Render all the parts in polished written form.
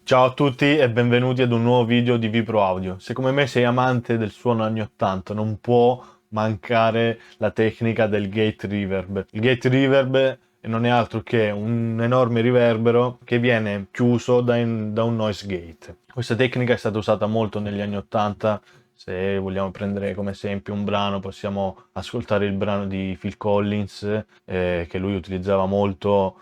Ciao a tutti e benvenuti ad un nuovo video di Vipro Audio. Se come me sei amante del suono anni 80, non può mancare la tecnica del gate reverb. Il gate reverb non è altro che un enorme riverbero che viene chiuso da un noise gate. Questa tecnica è stata usata molto negli anni 80. Se vogliamo prendere come esempio un brano, possiamo ascoltare il brano di Phil Collins, che lui utilizzava molto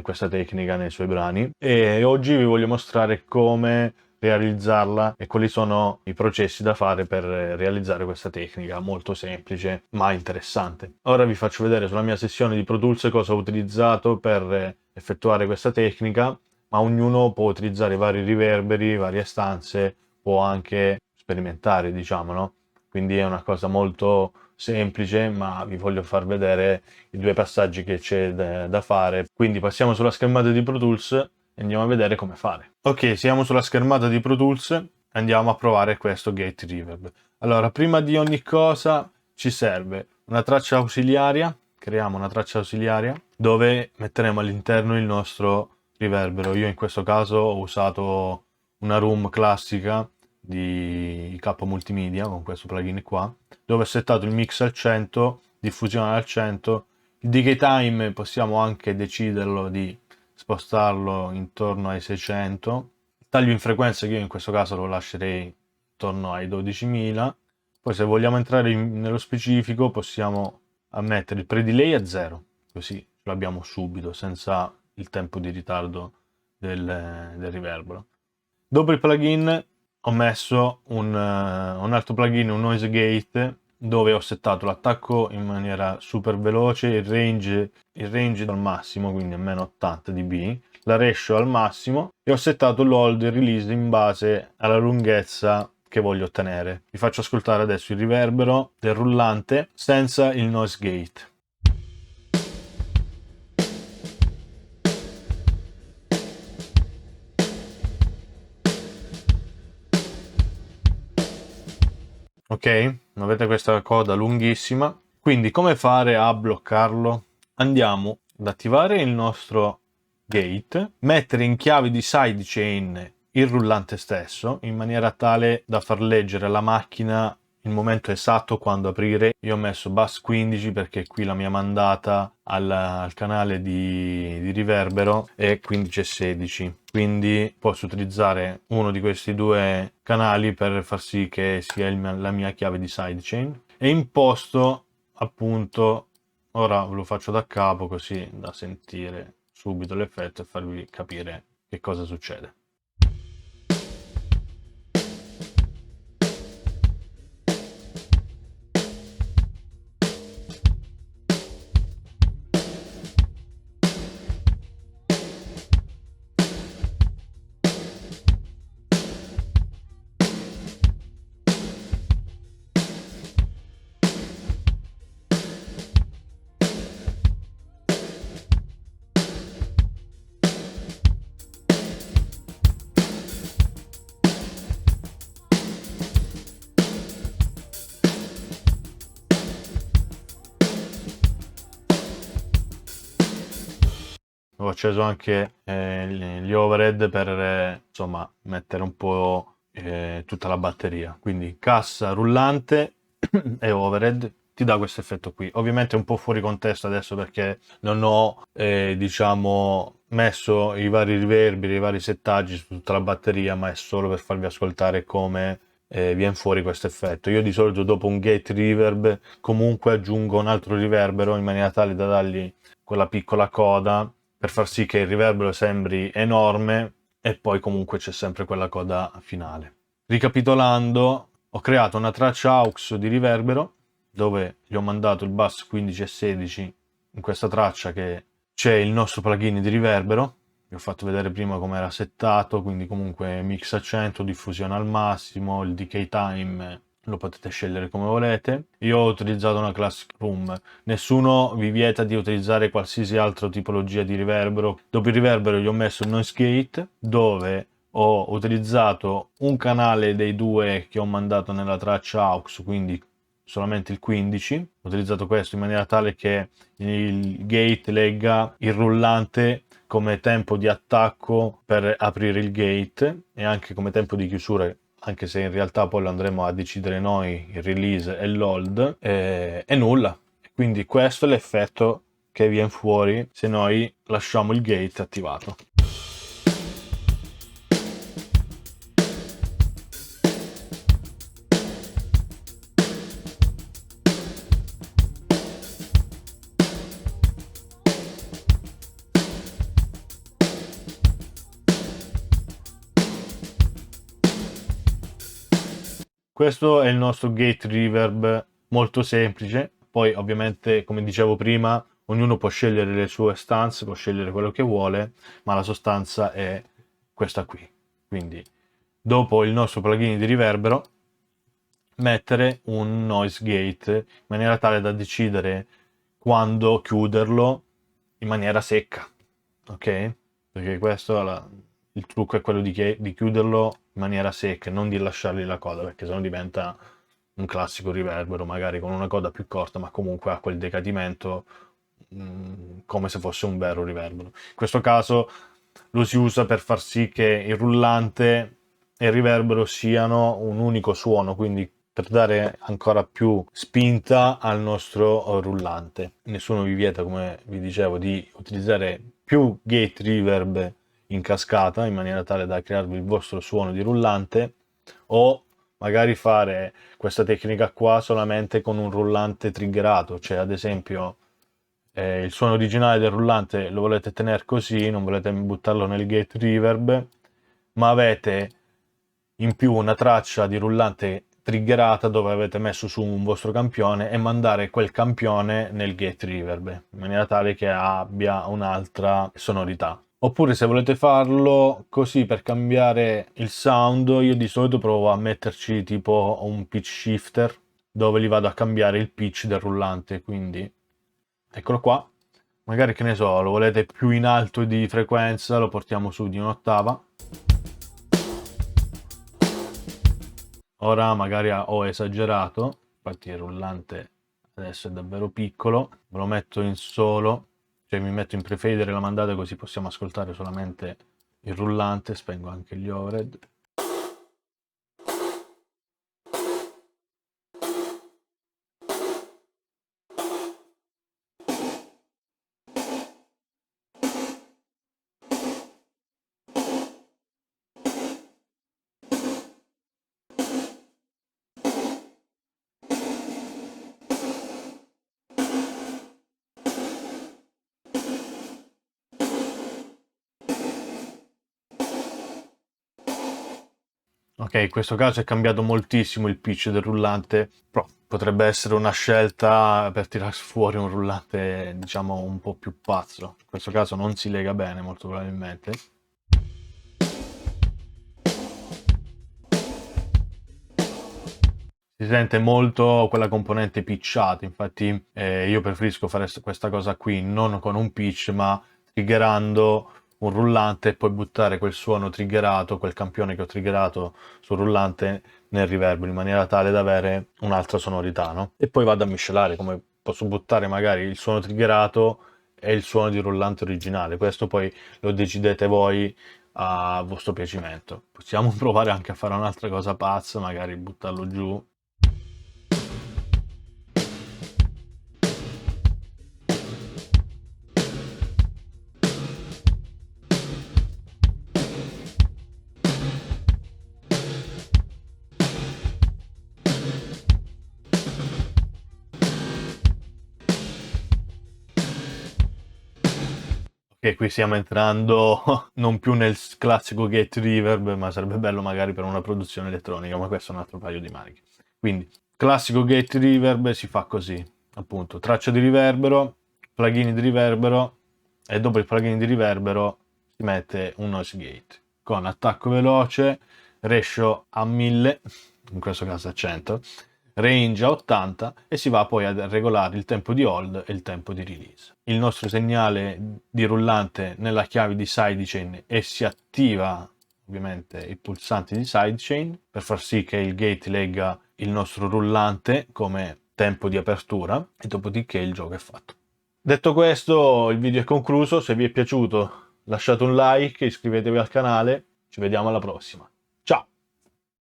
questa tecnica nei suoi brani, e oggi vi voglio mostrare come realizzarla e quali sono i processi da fare per realizzare questa tecnica molto semplice ma interessante. Ora vi faccio vedere sulla mia sessione di Pro Tools cosa ho utilizzato per effettuare questa tecnica, ma ognuno può utilizzare vari riverberi, varie stanze, può anche sperimentare, diciamo, no? Quindi è una cosa molto semplice, ma vi voglio far vedere i due passaggi che c'è da fare. Quindi passiamo sulla schermata di Pro Tools e andiamo a vedere come fare. Ok, siamo sulla schermata di Pro Tools, andiamo a provare questo gate reverb. Allora, prima di ogni cosa ci serve una traccia ausiliaria, creiamo una traccia ausiliaria dove metteremo all'interno il nostro riverbero. Io in questo caso ho usato una room classica di K Multimedia con questo plugin qua, dove ho settato il mix al 100, diffusione al 100, il decay time possiamo anche deciderlo di spostarlo intorno ai 600, il taglio in frequenza che io in questo caso lo lascerei intorno ai 12.000, poi se vogliamo entrare nello specifico possiamo mettere il pre-delay a 0, così lo abbiamo subito senza il tempo di ritardo del riverbero. Dopo il plugin ho messo un altro plugin, un noise gate, dove ho settato l'attacco in maniera super veloce, il range al massimo, quindi a meno 80 dB, la ratio al massimo, e ho settato l'hold e release in base alla lunghezza che voglio ottenere. Vi faccio ascoltare adesso il riverbero del rullante senza il noise gate. Ok? Avete questa coda lunghissima. Quindi come fare a bloccarlo? Andiamo ad attivare il nostro gate, mettere in chiave di sidechain il rullante stesso in maniera tale da far leggere alla macchina il momento esatto quando aprire. Io ho messo bus 15 perché qui la mia mandata al canale di riverbero è 15 e 16, quindi posso utilizzare uno di questi due canali per far sì che sia la mia chiave di sidechain, e imposto appunto, ora ve lo faccio da capo così da sentire subito l'effetto e farvi capire che cosa succede. Ho acceso anche gli overhead per insomma mettere un po' tutta la batteria, quindi cassa rullante e overhead ti dà questo effetto qui. Ovviamente è un po' fuori contesto adesso perché non ho diciamo messo i vari riverberi, i vari settaggi su tutta la batteria, ma è solo per farvi ascoltare come viene fuori questo effetto. Io di solito dopo un gate reverb comunque aggiungo un altro riverbero in maniera tale da dargli quella piccola coda per far sì che il riverbero sembri enorme e poi comunque c'è sempre quella coda finale. Ricapitolando, ho creato una traccia aux di riverbero dove gli ho mandato il bus 15 e 16 in questa traccia, che c'è il nostro plugin di riverbero. Vi ho fatto vedere prima come era settato, quindi comunque mix a 100, diffusione al massimo, il decay time lo potete scegliere come volete. Io ho utilizzato una Classic Room. Nessuno vi vieta di utilizzare qualsiasi altra tipologia di riverbero. Dopo il riverbero gli ho messo il noise gate, dove ho utilizzato un canale dei due che ho mandato nella traccia aux, quindi solamente il 15. Ho utilizzato questo in maniera tale che il gate legga il rullante come tempo di attacco per aprire il gate e anche come tempo di chiusura, anche se in realtà poi lo andremo a decidere noi, il release e l'hold, e nulla. Quindi questo è l'effetto che viene fuori se noi lasciamo il gate attivato. Questo è il nostro gate reverb, molto semplice. Poi ovviamente, come dicevo prima, ognuno può scegliere le sue stanze, può scegliere quello che vuole, ma la sostanza è questa qui. Quindi dopo il nostro plugin di riverbero, mettere un noise gate in maniera tale da decidere quando chiuderlo in maniera secca, ok? Perché questo il trucco è quello di chiuderlo in maniera secca, non di lasciargli la coda, perché sennò diventa un classico riverbero, magari con una coda più corta, ma comunque ha quel decadimento come se fosse un vero riverbero. In questo caso lo si usa per far sì che il rullante e il riverbero siano un unico suono, quindi per dare ancora più spinta al nostro rullante. Nessuno vi vieta, come vi dicevo, di utilizzare più gate reverb in cascata in maniera tale da crearvi il vostro suono di rullante, o magari fare questa tecnica qua solamente con un rullante triggerato, cioè ad esempio il suono originale del rullante lo volete tenere così, non volete buttarlo nel gate reverb, ma avete in più una traccia di rullante triggerata dove avete messo su un vostro campione e mandare quel campione nel gate reverb in maniera tale che abbia un'altra sonorità. Oppure se volete farlo così per cambiare il sound, io di solito provo a metterci tipo un pitch shifter dove gli vado a cambiare il pitch del rullante, quindi eccolo qua. Magari, che ne so, lo volete più in alto di frequenza, lo portiamo su di un'ottava. Ora magari ho esagerato, infatti il rullante adesso è davvero piccolo, ve lo metto in solo, cioè mi metto in prefader la mandata così possiamo ascoltare solamente il rullante, spengo anche gli overhead. Ok, in questo caso è cambiato moltissimo il pitch del rullante, però potrebbe essere una scelta per tirare fuori un rullante, diciamo, un po' più pazzo. In questo caso non si lega bene, molto probabilmente. Si sente molto quella componente pitchata, infatti io preferisco fare questa cosa qui non con un pitch, ma triggerando un rullante e poi buttare quel suono triggerato, quel campione che ho triggerato sul rullante nel riverbero in maniera tale da avere un'altra sonorità, no? E poi vado a miscelare, come posso buttare magari il suono triggerato e il suono di rullante originale. Questo poi lo decidete voi a vostro piacimento. Possiamo provare anche a fare un'altra cosa pazza, magari buttarlo giù. Che qui stiamo entrando non più nel classico gate reverb, ma sarebbe bello magari per una produzione elettronica, ma questo è un altro paio di maniche. Quindi, classico gate reverb si fa così, appunto, traccia di riverbero, plugin di riverbero, e dopo il plugin di riverbero si mette un noise gate, con attacco veloce, ratio a 1000, in questo caso a 100, range a 80 e si va poi a regolare il tempo di hold e il tempo di release. Il nostro segnale di rullante nella chiave di sidechain e si attiva ovviamente il pulsante di sidechain per far sì che il gate legga il nostro rullante come tempo di apertura e dopodiché il gioco è fatto. Detto questo, il video è concluso. Se vi è piaciuto lasciate un like, iscrivetevi al canale, ci vediamo alla prossima. Ciao!